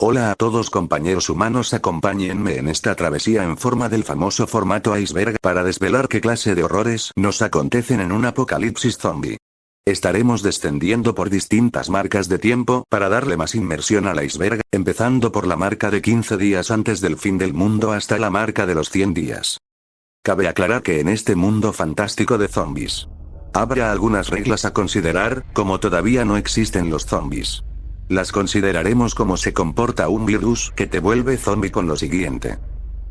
Hola a todos compañeros humanos, acompáñenme en esta travesía en forma del famoso formato iceberg para desvelar qué clase de horrores nos acontecen en un apocalipsis zombie. Estaremos descendiendo por distintas marcas de tiempo para darle más inmersión al iceberg, empezando por la marca de 15 días antes del fin del mundo hasta la marca de los 100 días. Cabe aclarar que en este mundo fantástico de zombies, habrá algunas reglas a considerar, como todavía no existen los zombies. Las consideraremos como se comporta un virus que te vuelve zombie con lo siguiente.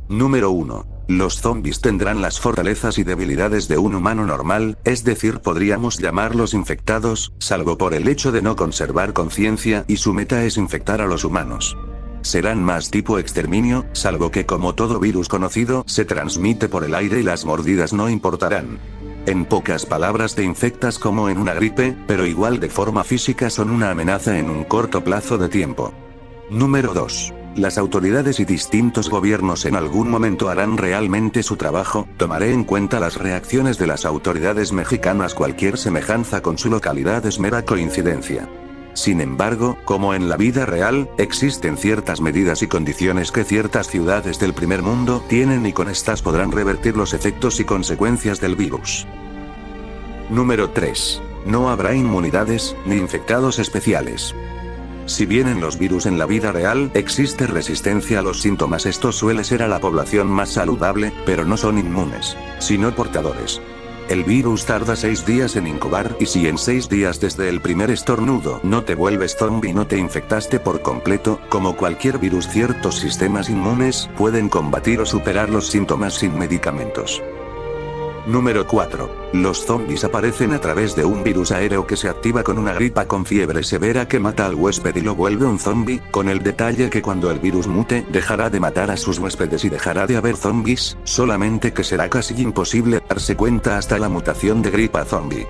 Número 1. Los zombies tendrán las fortalezas y debilidades de un humano normal, es decir, podríamos llamarlos infectados, salvo por el hecho de no conservar conciencia y su meta es infectar a los humanos. Serán más tipo exterminio, salvo que como todo virus conocido, se transmite por el aire y las mordidas no importarán. En pocas palabras te infectas como en una gripe, pero igual de forma física son una amenaza en un corto plazo de tiempo. Número 2. Las autoridades y distintos gobiernos en algún momento harán realmente su trabajo, tomaré en cuenta las reacciones de las autoridades mexicanas, cualquier semejanza con su localidad es mera coincidencia. Sin embargo, como en la vida real, existen ciertas medidas y condiciones que ciertas ciudades del primer mundo tienen y con estas podrán revertir los efectos y consecuencias del virus. Número 3. No habrá inmunidades, ni infectados especiales. Si bien en los virus en la vida real existe resistencia a los síntomas, esto suele ser a la población más saludable, pero no son inmunes, sino portadores. El virus tarda 6 días en incubar y si en 6 días desde el primer estornudo no te vuelves zombie, no te infectaste por completo, como cualquier virus, ciertos sistemas inmunes pueden combatir o superar los síntomas sin medicamentos. Número 4. Los zombies aparecen a través de un virus aéreo que se activa con una gripa con fiebre severa que mata al huésped y lo vuelve un zombie, con el detalle que cuando el virus mute dejará de matar a sus huéspedes y dejará de haber zombies, solamente que será casi imposible darse cuenta hasta la mutación de gripa zombie.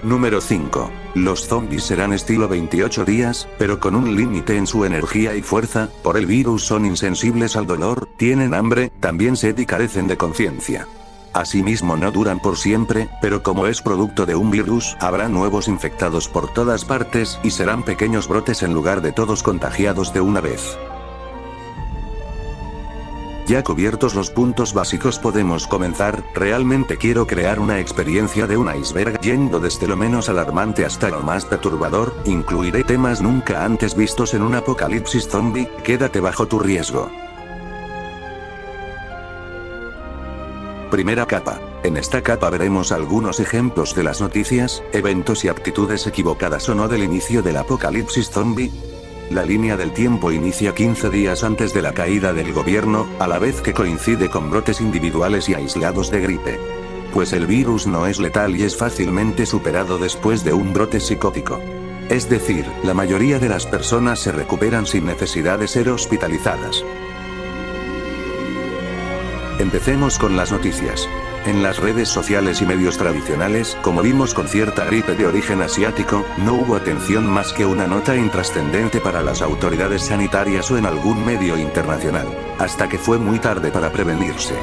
Número 5. Los zombies serán estilo 28 días, pero con un límite en su energía y fuerza, por el virus son insensibles al dolor, tienen hambre, también sed y carecen de conciencia. Asimismo no duran por siempre, pero como es producto de un virus, habrá nuevos infectados por todas partes y serán pequeños brotes en lugar de todos contagiados de una vez. Ya cubiertos los puntos básicos podemos comenzar. Realmente quiero crear una experiencia de un iceberg yendo desde lo menos alarmante hasta lo más perturbador, incluiré temas nunca antes vistos en un apocalipsis zombie, quédate bajo tu riesgo. Primera capa. En esta capa veremos algunos ejemplos de las noticias, eventos y actitudes equivocadas o no del inicio del apocalipsis zombie. La línea del tiempo inicia 15 días antes de la caída del gobierno, a la vez que coincide con brotes individuales y aislados de gripe. Pues el virus no es letal y es fácilmente superado después de un brote psicótico. Es decir, la mayoría de las personas se recuperan sin necesidad de ser hospitalizadas. Empecemos con las noticias. En las redes sociales y medios tradicionales, como vimos con cierta gripe de origen asiático, no hubo atención más que una nota intrascendente para las autoridades sanitarias o en algún medio internacional, hasta que fue muy tarde para prevenirse.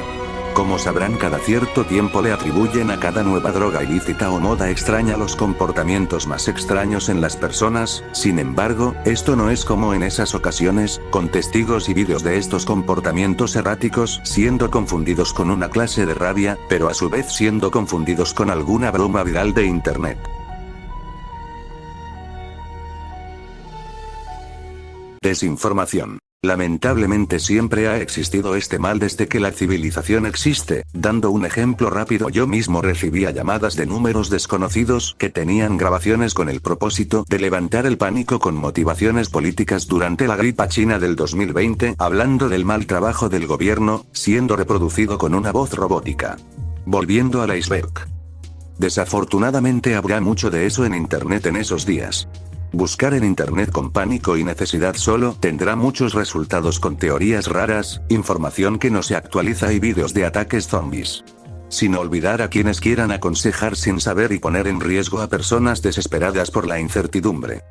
Como sabrán, cada cierto tiempo le atribuyen a cada nueva droga ilícita o moda extraña los comportamientos más extraños en las personas. Sin embargo, esto no es como en esas ocasiones, con testigos y vídeos de estos comportamientos erráticos siendo confundidos con una clase de rabia, pero a su vez siendo confundidos con alguna broma viral de internet. Desinformación. Lamentablemente siempre ha existido este mal desde que la civilización existe. Dando un ejemplo rápido, yo mismo recibía llamadas de números desconocidos que tenían grabaciones con el propósito de levantar el pánico con motivaciones políticas durante la gripa china del 2020, hablando del mal trabajo del gobierno, siendo reproducido con una voz robótica. Volviendo al iceberg. Desafortunadamente habrá mucho de eso en internet en esos días. Buscar en internet con pánico y necesidad solo tendrá muchos resultados con teorías raras, información que no se actualiza y vídeos de ataques zombies. Sin olvidar a quienes quieran aconsejar sin saber y poner en riesgo a personas desesperadas por la incertidumbre.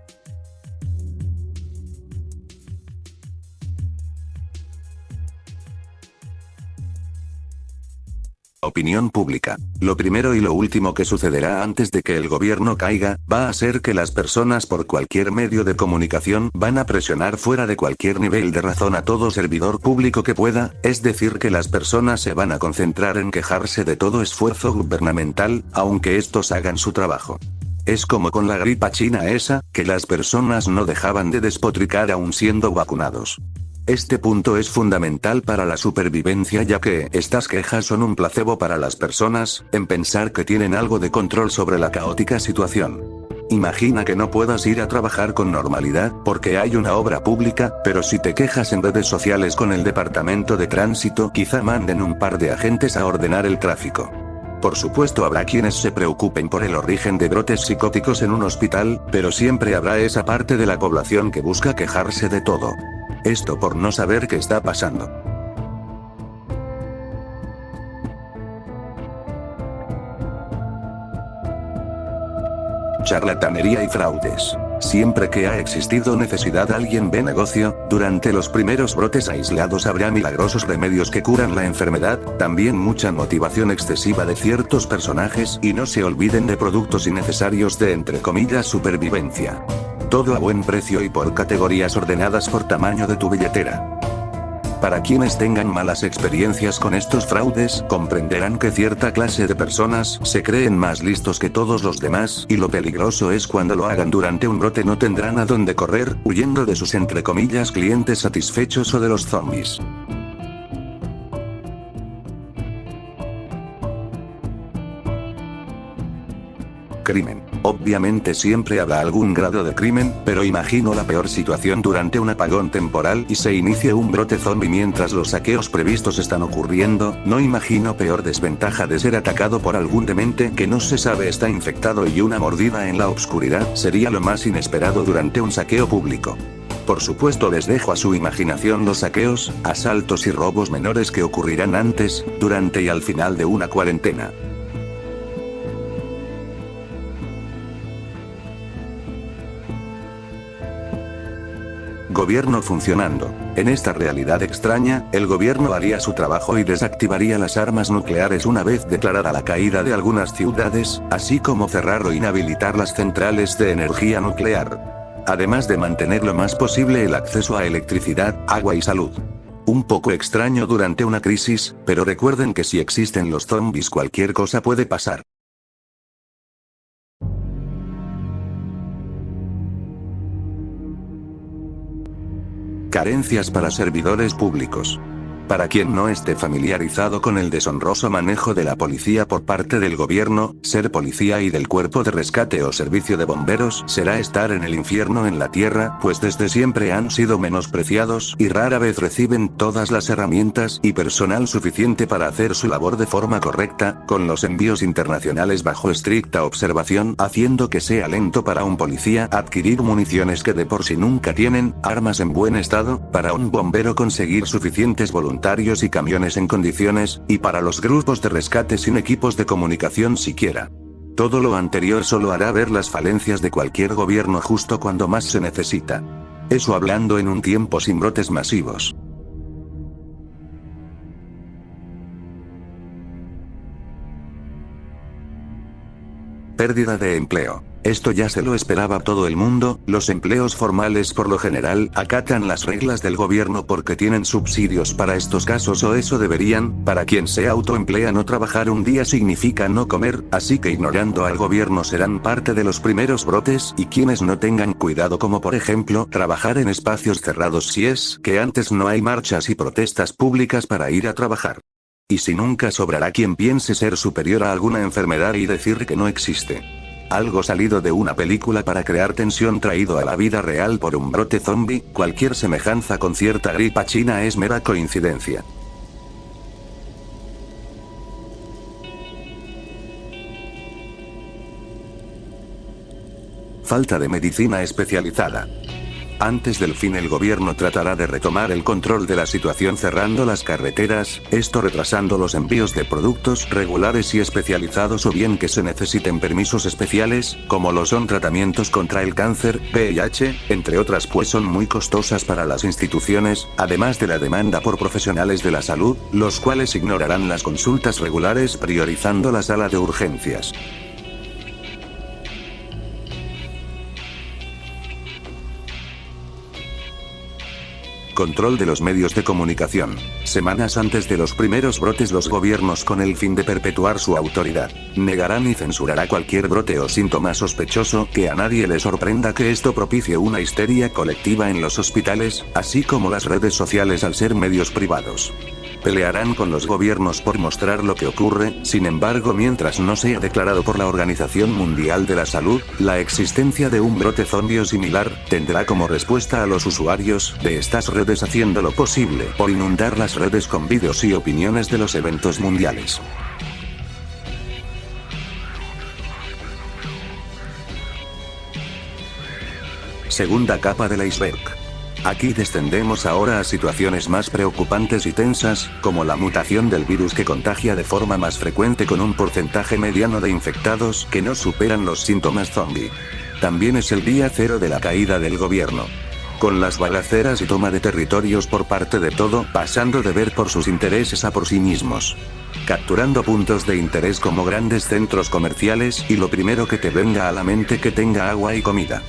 Opinión pública. Lo primero y lo último que sucederá antes de que el gobierno caiga, va a ser que las personas por cualquier medio de comunicación van a presionar fuera de cualquier nivel de razón a todo servidor público que pueda, es decir que las personas se van a concentrar en quejarse de todo esfuerzo gubernamental, aunque estos hagan su trabajo. Es como con la gripa china esa, que las personas no dejaban de despotricar aún siendo vacunados. Este punto es fundamental para la supervivencia ya que estas quejas son un placebo para las personas, en pensar que tienen algo de control sobre la caótica situación. Imagina que no puedas ir a trabajar con normalidad, porque hay una obra pública, pero si te quejas en redes sociales con el departamento de tránsito, quizá manden un par de agentes a ordenar el tráfico. Por supuesto habrá quienes se preocupen por el origen de brotes psicóticos en un hospital, pero siempre habrá esa parte de la población que busca quejarse de todo. Esto por no saber qué está pasando. Charlatanería y fraudes. Siempre que ha existido necesidad alguien ve negocio. Durante los primeros brotes aislados habrá milagrosos remedios que curan la enfermedad, también mucha motivación excesiva de ciertos personajes y no se olviden de productos innecesarios de entre comillas supervivencia. Todo a buen precio y por categorías ordenadas por tamaño de tu billetera. Para quienes tengan malas experiencias con estos fraudes, comprenderán que cierta clase de personas se creen más listos que todos los demás, y lo peligroso es cuando lo hagan durante un brote no tendrán a dónde correr, huyendo de sus entre comillas clientes satisfechos o de los zombies. Crimen. Obviamente siempre habrá algún grado de crimen, pero imagino la peor situación durante un apagón temporal y se inicie un brote zombie mientras los saqueos previstos están ocurriendo, no imagino peor desventaja de ser atacado por algún demente que no se sabe está infectado y una mordida en la oscuridad sería lo más inesperado durante un saqueo público. Por supuesto les dejo a su imaginación los saqueos, asaltos y robos menores que ocurrirán antes, durante y al final de una cuarentena. Gobierno funcionando. En esta realidad extraña, el gobierno haría su trabajo y desactivaría las armas nucleares una vez declarada la caída de algunas ciudades, así como cerrar o inhabilitar las centrales de energía nuclear. Además de mantener lo más posible el acceso a electricidad, agua y salud. Un poco extraño durante una crisis, pero recuerden que si existen los zombies cualquier cosa puede pasar. Carencias para servidores públicos. Para quien no esté familiarizado con el deshonroso manejo de la policía por parte del gobierno, ser policía y del cuerpo de rescate o servicio de bomberos será estar en el infierno en la tierra, pues desde siempre han sido menospreciados y rara vez reciben todas las herramientas y personal suficiente para hacer su labor de forma correcta, con los envíos internacionales bajo estricta observación, haciendo que sea lento para un policía adquirir municiones que de por sí nunca tienen, armas en buen estado, para un bombero conseguir suficientes voluntarios y camiones en condiciones, y para los grupos de rescate sin equipos de comunicación siquiera. Todo lo anterior solo hará ver las falencias de cualquier gobierno justo cuando más se necesita. Eso hablando en un tiempo sin brotes masivos. Pérdida de empleo. Esto ya se lo esperaba todo el mundo, los empleos formales por lo general acatan las reglas del gobierno porque tienen subsidios para estos casos o eso deberían, para quien se autoemplea no trabajar un día significa no comer, así que ignorando al gobierno serán parte de los primeros brotes y quienes no tengan cuidado como por ejemplo trabajar en espacios cerrados si es que antes no hay marchas y protestas públicas para ir a trabajar. Y si nunca sobrará quien piense ser superior a alguna enfermedad y decir que no existe. Algo salido de una película para crear tensión traído a la vida real por un brote zombie, cualquier semejanza con cierta gripa china es mera coincidencia. Falta de medicina especializada. Antes del fin el gobierno tratará de retomar el control de la situación cerrando las carreteras, esto retrasando los envíos de productos regulares y especializados o bien que se necesiten permisos especiales, como lo son tratamientos contra el cáncer, VIH, entre otras pues son muy costosas para las instituciones, además de la demanda por profesionales de la salud, los cuales ignorarán las consultas regulares priorizando la sala de urgencias. Control de los medios de comunicación. Semanas antes de los primeros brotes los gobiernos con el fin de perpetuar su autoridad, negarán y censurará cualquier brote o síntoma sospechoso que a nadie le sorprenda que esto propicie una histeria colectiva en los hospitales, así como las redes sociales al ser medios privados. Pelearán con los gobiernos por mostrar lo que ocurre, sin embargo mientras no sea declarado por la Organización Mundial de la Salud, la existencia de un brote zombie o similar, tendrá como respuesta a los usuarios de estas redes haciendo lo posible por inundar las redes con vídeos y opiniones de los eventos mundiales. Segunda capa del iceberg. Aquí descendemos ahora a situaciones más preocupantes y tensas, como la mutación del virus que contagia de forma más frecuente con un porcentaje mediano de infectados que no superan los síntomas zombie. También es el día cero de la caída del gobierno. Con las balaceras y toma de territorios por parte de todo, pasando de ver por sus intereses a por sí mismos. Capturando puntos de interés como grandes centros comerciales y lo primero que te venga a la mente que tenga agua y comida.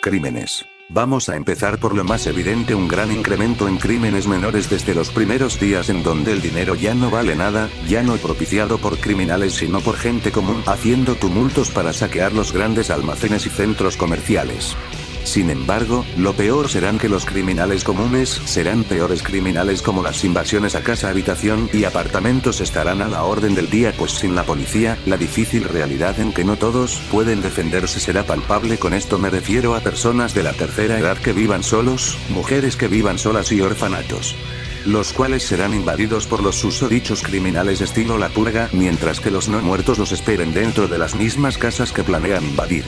Crímenes. Vamos a empezar por lo más evidente, un gran incremento en crímenes menores desde los primeros días en donde el dinero ya no vale nada, ya no propiciado por criminales sino por gente común haciendo tumultos para saquear los grandes almacenes y centros comerciales. Sin embargo, lo peor serán que los criminales comunes serán peores criminales como las invasiones a casa, habitación y apartamentos estarán a la orden del día pues sin la policía, la difícil realidad en que no todos pueden defenderse será palpable. Con esto me refiero a personas de la tercera edad que vivan solos, mujeres que vivan solas y orfanatos, los cuales serán invadidos por los susodichos criminales estilo La Purga, mientras que los no muertos los esperen dentro de las mismas casas que planean invadir.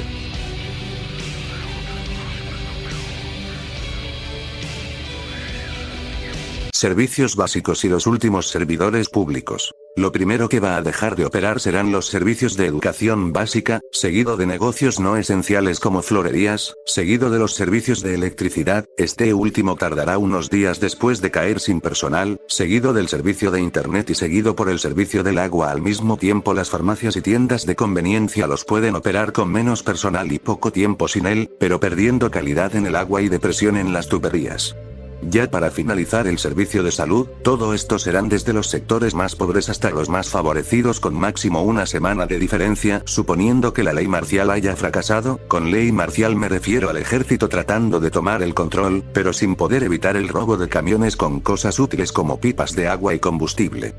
Servicios básicos y los últimos servidores públicos. Lo primero que va a dejar de operar serán los servicios de educación básica, seguido de negocios no esenciales como florerías, seguido de los servicios de electricidad, este último tardará unos días después de caer sin personal, seguido del servicio de internet y seguido por el servicio del agua. Al mismo tiempo las farmacias y tiendas de conveniencia los pueden operar con menos personal y poco tiempo sin él, pero perdiendo calidad en el agua y depresión en las tuberías. Ya para finalizar el servicio de salud, todo esto serán desde los sectores más pobres hasta los más favorecidos con máximo una semana de diferencia, suponiendo que la ley marcial haya fracasado. Con ley marcial me refiero al ejército tratando de tomar el control, pero sin poder evitar el robo de camiones con cosas útiles como pipas de agua y combustible.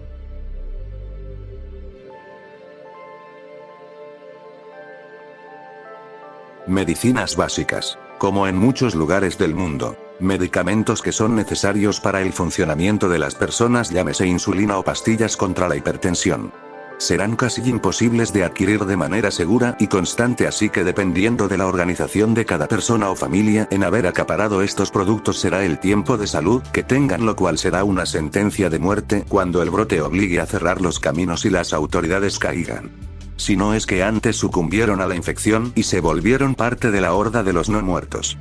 Medicinas básicas. Como en muchos lugares del mundo, medicamentos que son necesarios para el funcionamiento de las personas, llámese insulina o pastillas contra la hipertensión, serán casi imposibles de adquirir de manera segura y constante, así que dependiendo de la organización de cada persona o familia en haber acaparado estos productos será el tiempo de salud que tengan, lo cual será una sentencia de muerte cuando el brote obligue a cerrar los caminos y las autoridades caigan. Si no es que antes sucumbieron a la infección y se volvieron parte de la horda de los no muertos.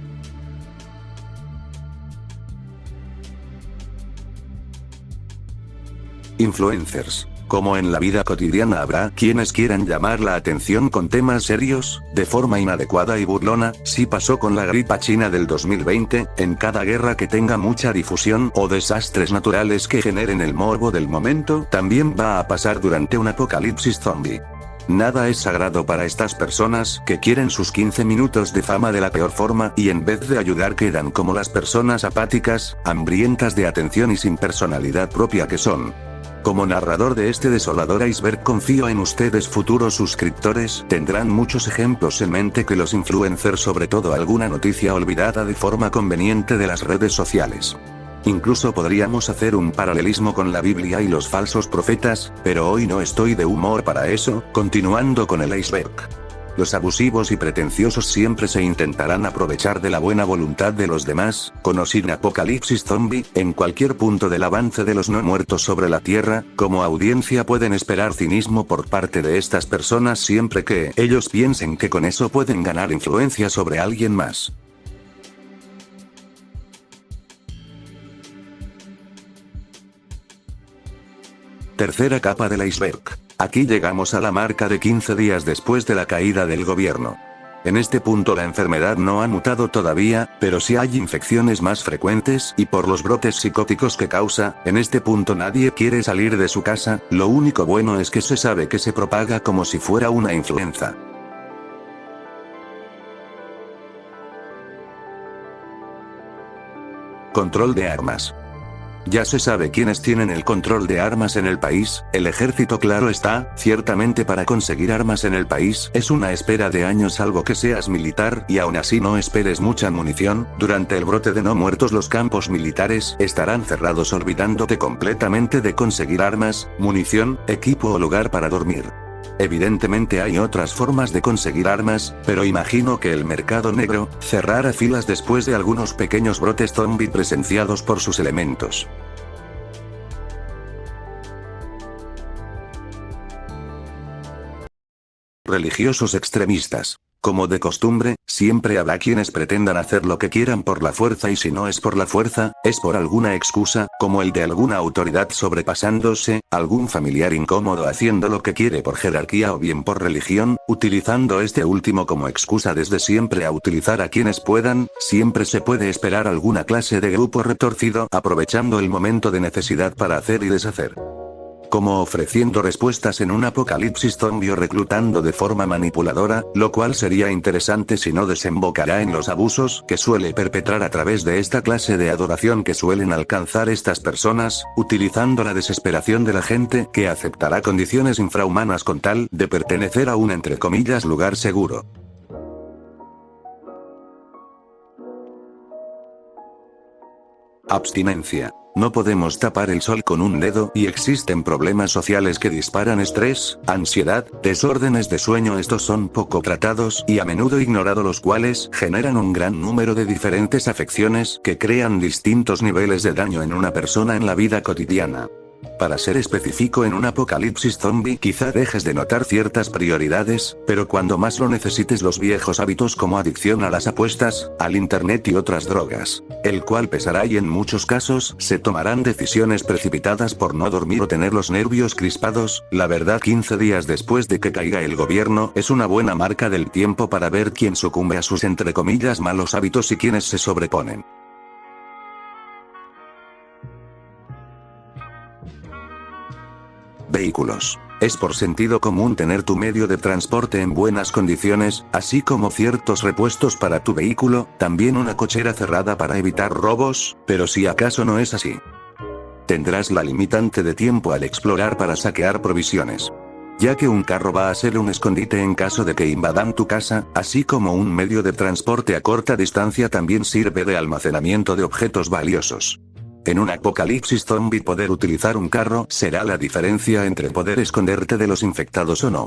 Influencers. Como en la vida cotidiana habrá quienes quieran llamar la atención con temas serios, de forma inadecuada y burlona. Sí pasó con la gripa china del 2020, en cada guerra que tenga mucha difusión o desastres naturales que generen el morbo del momento, también va a pasar durante un apocalipsis zombie. Nada es sagrado para estas personas que quieren sus 15 minutos de fama de la peor forma y en vez de ayudar quedan como las personas apáticas, hambrientas de atención y sin personalidad propia que son. Como narrador de este desolador iceberg confío en ustedes, futuros suscriptores, tendrán muchos ejemplos en mente que los influencers, sobre todo alguna noticia olvidada de forma conveniente de las redes sociales. Incluso podríamos hacer un paralelismo con la Biblia y los falsos profetas, pero hoy no estoy de humor para eso. Continuando con el iceberg. Los abusivos y pretenciosos siempre se intentarán aprovechar de la buena voluntad de los demás, con o sin apocalipsis zombie. En cualquier punto del avance de los no muertos sobre la Tierra, como audiencia pueden esperar cinismo por parte de estas personas siempre que ellos piensen que con eso pueden ganar influencia sobre alguien más. Tercera capa del iceberg. Aquí llegamos a la marca de 15 días después de la caída del gobierno. En este punto la enfermedad no ha mutado todavía, pero sí hay infecciones más frecuentes y por los brotes psicóticos que causa. En este punto nadie quiere salir de su casa. Lo único bueno es que se sabe que se propaga como si fuera una influenza. Control de armas. Ya se sabe quiénes tienen el control de armas en el país. El ejército, claro está. Ciertamente para conseguir armas en el país es una espera de años salvo que seas militar, y aún así no esperes mucha munición. Durante el brote de no muertos los campos militares estarán cerrados olvidándote completamente de conseguir armas, munición, equipo o lugar para dormir. Evidentemente hay otras formas de conseguir armas, pero imagino que el mercado negro cerrará filas después de algunos pequeños brotes zombie presenciados por sus elementos. Religiosos extremistas. Como de costumbre, siempre habrá quienes pretendan hacer lo que quieran por la fuerza, y si no es por la fuerza, es por alguna excusa, como el de alguna autoridad sobrepasándose, algún familiar incómodo haciendo lo que quiere por jerarquía o bien por religión, utilizando este último como excusa desde siempre a utilizar a quienes puedan. Siempre se puede esperar alguna clase de grupo retorcido aprovechando el momento de necesidad para hacer y deshacer. Como ofreciendo respuestas en un apocalipsis zombie o reclutando de forma manipuladora, lo cual sería interesante si no desembocará en los abusos que suele perpetrar a través de esta clase de adoración que suelen alcanzar estas personas, utilizando la desesperación de la gente que aceptará condiciones infrahumanas con tal de pertenecer a un entre comillas lugar seguro. Abstinencia. No podemos tapar el sol con un dedo y existen problemas sociales que disparan estrés, ansiedad, desórdenes de sueño. Estos son poco tratados y a menudo ignorados, los cuales generan un gran número de diferentes afecciones que crean distintos niveles de daño en una persona en la vida cotidiana. Para ser específico, en un apocalipsis zombie quizá dejes de notar ciertas prioridades, pero cuando más lo necesites los viejos hábitos como adicción a las apuestas, al internet y otras drogas, el cual pesará y en muchos casos se tomarán decisiones precipitadas por no dormir o tener los nervios crispados. La verdad, 15 días después de que caiga el gobierno es una buena marca del tiempo para ver quién sucumbe a sus entre comillas malos hábitos y quiénes se sobreponen. Vehículos. Es por sentido común tener tu medio de transporte en buenas condiciones, así como ciertos repuestos para tu vehículo, también una cochera cerrada para evitar robos, pero si acaso no es así, tendrás la limitante de tiempo al explorar para saquear provisiones. Ya que un carro va a ser un escondite en caso de que invadan tu casa, así como un medio de transporte a corta distancia también sirve de almacenamiento de objetos valiosos. En un apocalipsis zombie poder utilizar un carro será la diferencia entre poder esconderte de los infectados o no.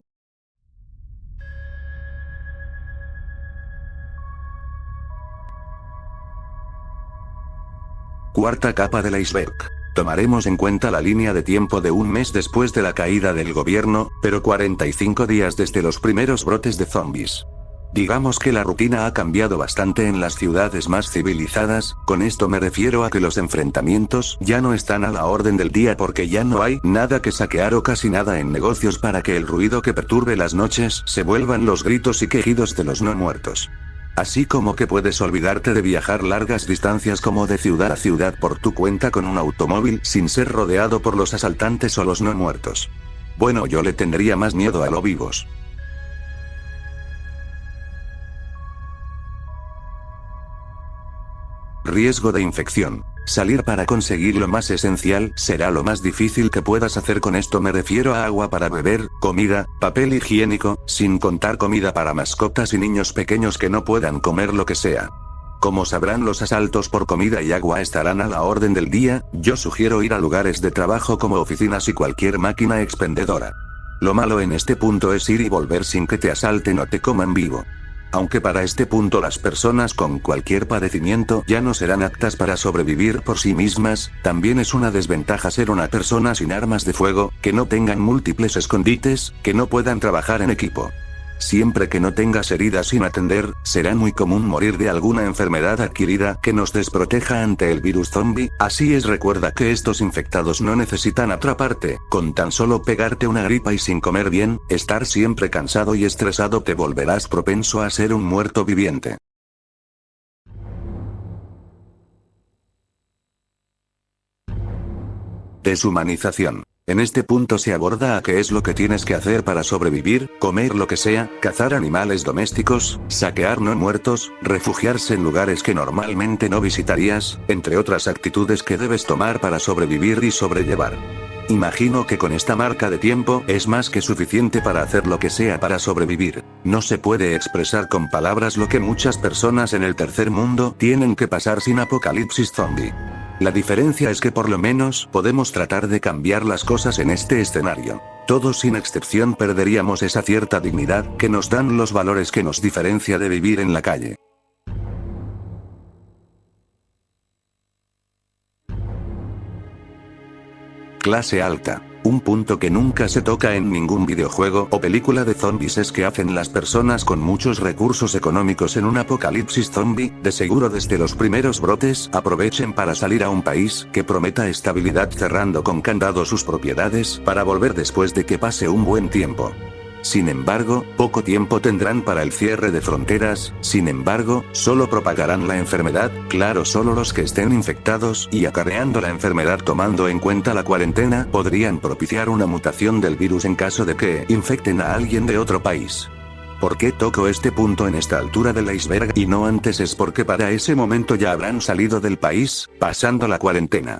Cuarta capa del iceberg. Tomaremos en cuenta la línea de tiempo de un mes después de la caída del gobierno, pero 45 días desde los primeros brotes de zombies. Digamos que la rutina ha cambiado bastante en las ciudades más civilizadas. Con esto me refiero a que los enfrentamientos ya no están a la orden del día porque ya no hay nada que saquear o casi nada en negocios para que el ruido que perturbe las noches se vuelvan los gritos y quejidos de los no muertos. Así como que puedes olvidarte de viajar largas distancias como de ciudad a ciudad por tu cuenta con un automóvil sin ser rodeado por los asaltantes o los no muertos. Bueno, yo le tendría más miedo a los vivos. Riesgo de infección. Salir para conseguir lo más esencial será lo más difícil que puedas hacer. Con esto me refiero a agua para beber, comida, papel higiénico, sin contar comida para mascotas y niños pequeños que no puedan comer lo que sea. Como sabrán, los asaltos por comida y agua estarán a la orden del día. Yo sugiero ir a lugares de trabajo como oficinas y cualquier máquina expendedora. Lo malo en este punto es ir y volver sin que te asalten o te coman vivo. Aunque para este punto las personas con cualquier padecimiento ya no serán aptas para sobrevivir por sí mismas, también es una desventaja ser una persona sin armas de fuego, que no tengan múltiples escondites, que no puedan trabajar en equipo. Siempre que no tengas heridas sin atender, será muy común morir de alguna enfermedad adquirida que nos desproteja ante el virus zombie. Así es, recuerda que estos infectados no necesitan atraparte, con tan solo pegarte una gripa y sin comer bien, estar siempre cansado y estresado te volverás propenso a ser un muerto viviente. Deshumanización. En este punto se aborda a qué es lo que tienes que hacer para sobrevivir: comer lo que sea, cazar animales domésticos, saquear no muertos, refugiarse en lugares que normalmente no visitarías, entre otras actitudes que debes tomar para sobrevivir y sobrellevar. Imagino que con esta marca de tiempo es más que suficiente para hacer lo que sea para sobrevivir. No se puede expresar con palabras lo que muchas personas en el tercer mundo tienen que pasar sin apocalipsis zombie. La diferencia es que por lo menos podemos tratar de cambiar las cosas en este escenario. Todos sin excepción perderíamos esa cierta dignidad que nos dan los valores que nos diferencia de vivir en la calle. Clase alta. Un punto que nunca se toca en ningún videojuego o película de zombies es que hacen las personas con muchos recursos económicos en un apocalipsis zombie. De seguro desde los primeros brotes aprovechen para salir a un país que prometa estabilidad, cerrando con candado sus propiedades para volver después de que pase un buen tiempo. Sin embargo, poco tiempo tendrán para el cierre de fronteras. Sin embargo, solo propagarán la enfermedad, claro, solo los que estén infectados y acarreando la enfermedad. Tomando en cuenta la cuarentena, podrían propiciar una mutación del virus en caso de que infecten a alguien de otro país. ¿Por qué toco este punto en esta altura del iceberg y no antes? Es porque para ese momento ya habrán salido del país, pasando la cuarentena.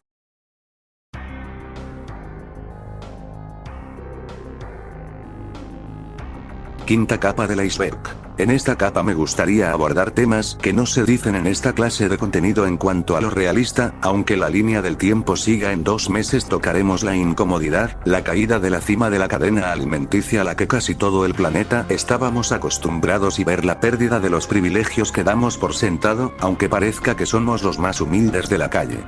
Quinta capa del iceberg. En esta capa me gustaría abordar temas que no se dicen en esta clase de contenido en cuanto a lo realista. Aunque la línea del tiempo siga en 2 meses, tocaremos la incomodidad, la caída de la cima de la cadena alimenticia a la que casi todo el planeta estábamos acostumbrados, y ver la pérdida de los privilegios que damos por sentado, aunque parezca que somos los más humildes de la calle.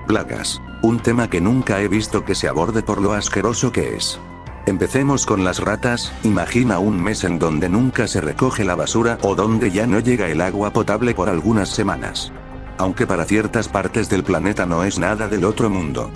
Plagas. Un tema que nunca he visto que se aborde por lo asqueroso que es. Empecemos con las ratas. Imagina un mes en donde nunca se recoge la basura o donde ya no llega el agua potable por algunas semanas. Aunque para ciertas partes del planeta no es nada del otro mundo.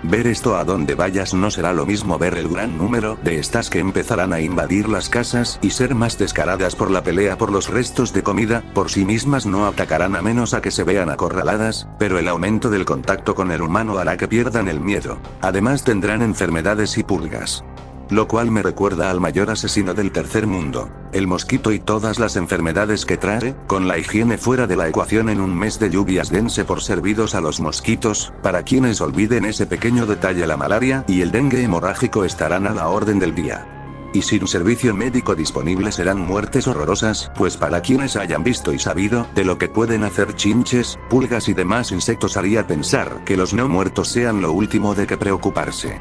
Ver esto a donde vayas no será lo mismo ver el gran número de estas que empezarán a invadir las casas y ser más descaradas por la pelea por los restos de comida. Por sí mismas no atacarán a menos a que se vean acorraladas, pero el aumento del contacto con el humano hará que pierdan el miedo. Además tendrán enfermedades y pulgas. Lo cual me recuerda al mayor asesino del tercer mundo, el mosquito, y todas las enfermedades que trae. Con la higiene fuera de la ecuación, en un mes de lluvias dense por servidos a los mosquitos. Para quienes olviden ese pequeño detalle, la malaria y el dengue hemorrágico estarán a la orden del día. Y sin servicio médico disponible serán muertes horrorosas, pues para quienes hayan visto y sabido de lo que pueden hacer chinches, pulgas y demás insectos, haría pensar que los no muertos sean lo último de que preocuparse.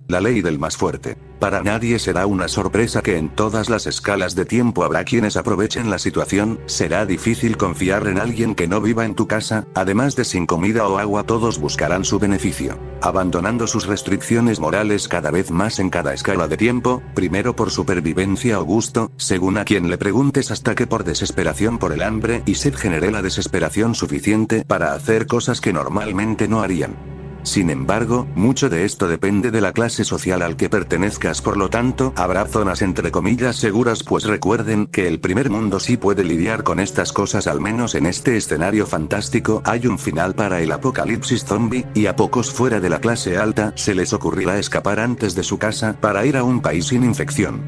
La ley del más fuerte. Para nadie será una sorpresa que en todas las escalas de tiempo habrá quienes aprovechen la situación. Será difícil confiar en alguien que no viva en tu casa. Además de sin comida o agua, todos buscarán su beneficio, abandonando sus restricciones morales cada vez más en cada escala de tiempo, primero por supervivencia o gusto, según a quien le preguntes, hasta que por desesperación por el hambre y sed genere la desesperación suficiente para hacer cosas que normalmente no harían. Sin embargo, mucho de esto depende de la clase social al que pertenezcas, por lo tanto, habrá zonas entre comillas seguras, pues recuerden que el primer mundo sí puede lidiar con estas cosas. Al menos en este escenario fantástico hay un final para el apocalipsis zombie, y a pocos fuera de la clase alta se les ocurrirá escapar antes de su casa para ir a un país sin infección.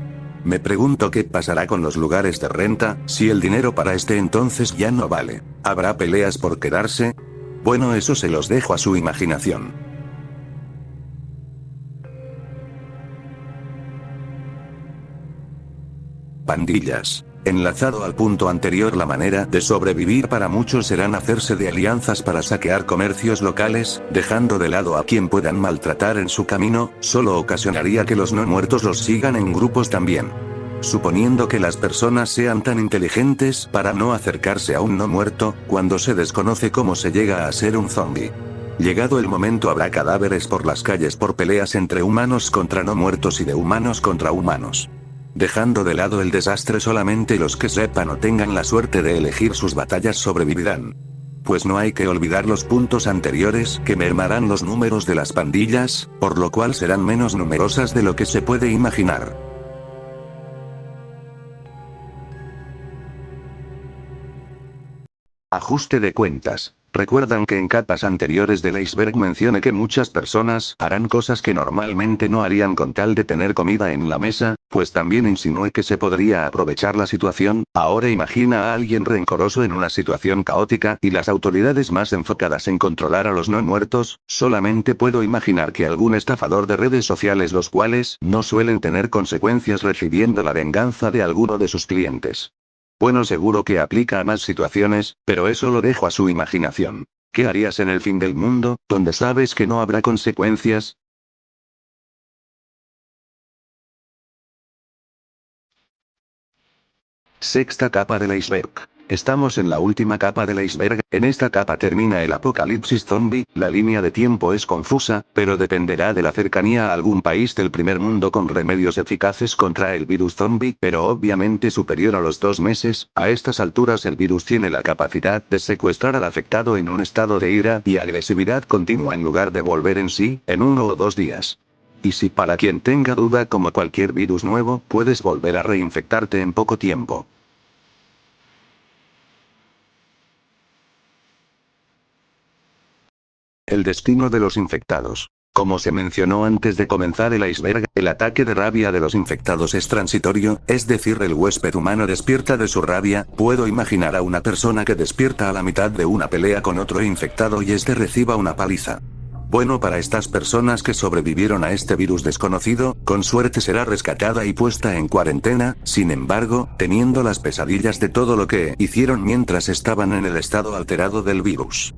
Me pregunto qué pasará con los lugares de renta, si el dinero para este entonces ya no vale. ¿Habrá peleas por quedarse? Bueno, eso se los dejo a su imaginación. Pandillas. Enlazado al punto anterior, la manera de sobrevivir para muchos serán hacerse de alianzas para saquear comercios locales, dejando de lado a quien puedan maltratar en su camino, solo ocasionaría que los no muertos los sigan en grupos también. Suponiendo que las personas sean tan inteligentes para no acercarse a un no muerto, cuando se desconoce cómo se llega a ser un zombie. Llegado el momento habrá cadáveres por las calles por peleas entre humanos contra no muertos y de humanos contra humanos. Dejando de lado el desastre, solamente los que sepan o tengan la suerte de elegir sus batallas sobrevivirán. Pues no hay que olvidar los puntos anteriores, que mermarán los números de las pandillas, por lo cual serán menos numerosas de lo que se puede imaginar. Ajuste de cuentas. ¿Recuerdan que en capas anteriores del iceberg mencioné que muchas personas harán cosas que normalmente no harían con tal de tener comida en la mesa? Pues también insinué que se podría aprovechar la situación. Ahora imagina a alguien rencoroso en una situación caótica y las autoridades más enfocadas en controlar a los no muertos. Solamente puedo imaginar que algún estafador de redes sociales, los cuales no suelen tener consecuencias, recibiendo la venganza de alguno de sus clientes. Bueno, seguro que aplica a más situaciones, pero eso lo dejo a su imaginación. ¿Qué harías en el fin del mundo, donde sabes que no habrá consecuencias? Sexta capa del iceberg. Estamos en la última capa del iceberg. En esta capa termina el apocalipsis zombie. La línea de tiempo es confusa, pero dependerá de la cercanía a algún país del primer mundo con remedios eficaces contra el virus zombie, pero obviamente superior a los 2 meses. A estas alturas el virus tiene la capacidad de secuestrar al afectado en un estado de ira y agresividad continua en lugar de volver en sí, en 1 o 2 días. Y si para quien tenga duda, como cualquier virus nuevo, puedes volver a reinfectarte en poco tiempo. El destino de los infectados. Como se mencionó antes de comenzar el iceberg, el ataque de rabia de los infectados es transitorio, es decir, el huésped humano despierta de su rabia. Puedo imaginar a una persona que despierta a la mitad de una pelea con otro infectado y este reciba una paliza. Bueno, para estas personas que sobrevivieron a este virus desconocido, con suerte será rescatada y puesta en cuarentena, sin embargo, teniendo las pesadillas de todo lo que hicieron mientras estaban en el estado alterado del virus.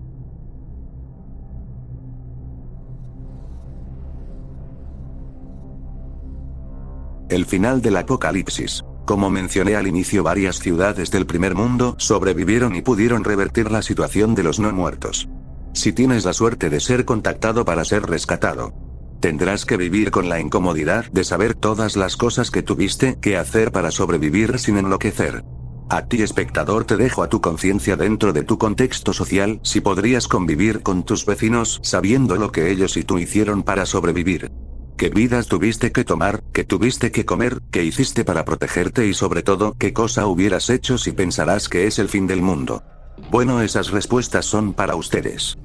El final del apocalipsis. Como mencioné al inicio, varias ciudades del primer mundo sobrevivieron y pudieron revertir la situación de los no muertos. Si tienes la suerte de ser contactado para ser rescatado, tendrás que vivir con la incomodidad de saber todas las cosas que tuviste que hacer para sobrevivir sin enloquecer. A ti, espectador, te dejo a tu conciencia dentro de tu contexto social, si podrías convivir con tus vecinos sabiendo lo que ellos y tú hicieron para sobrevivir. ¿Qué vidas tuviste que tomar, qué tuviste que comer, qué hiciste para protegerte y sobre todo, qué cosa hubieras hecho si pensarás que es el fin del mundo? Bueno, esas respuestas son para ustedes.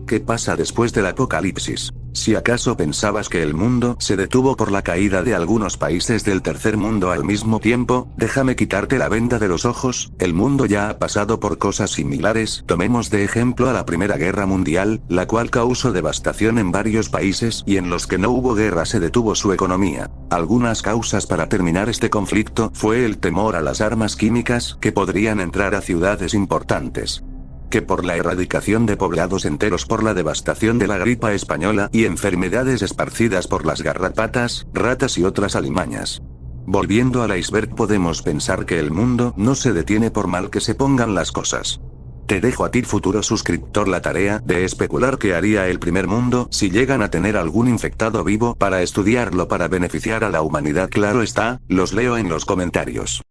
¿Qué pasa después del apocalipsis? Si acaso pensabas que el mundo se detuvo por la caída de algunos países del tercer mundo al mismo tiempo, déjame quitarte la venda de los ojos. El mundo ya ha pasado por cosas similares. Tomemos de ejemplo a la Primera Guerra Mundial, la cual causó devastación en varios países y en los que no hubo guerra se detuvo su economía. Algunas causas para terminar este conflicto fue el temor a las armas químicas que podrían entrar a ciudades importantes, que por la erradicación de poblados enteros por la devastación de la gripa española y enfermedades esparcidas por las garrapatas, ratas y otras alimañas. Volviendo al iceberg, podemos pensar que el mundo no se detiene por mal que se pongan las cosas. Te dejo a ti, futuro suscriptor, la tarea de especular qué haría el primer mundo si llegan a tener algún infectado vivo para estudiarlo para beneficiar a la humanidad. Claro está, los leo en los comentarios.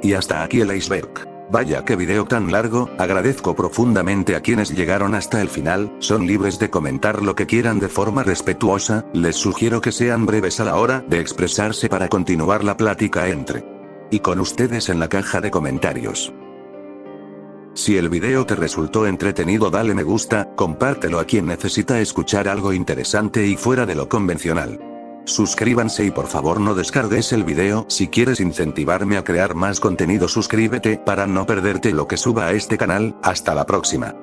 Y hasta aquí el iceberg. Vaya qué video tan largo. Agradezco profundamente a quienes llegaron hasta el final. Son libres de comentar lo que quieran de forma respetuosa. Les sugiero que sean breves a la hora de expresarse para continuar la plática entre y con ustedes en la caja de comentarios. Si el video te resultó entretenido, dale me gusta, compártelo a quien necesita escuchar algo interesante y fuera de lo convencional. Suscríbanse y por favor no descargues el video. Si quieres incentivarme a crear más contenido suscríbete para no perderte lo que suba a este canal. Hasta la próxima.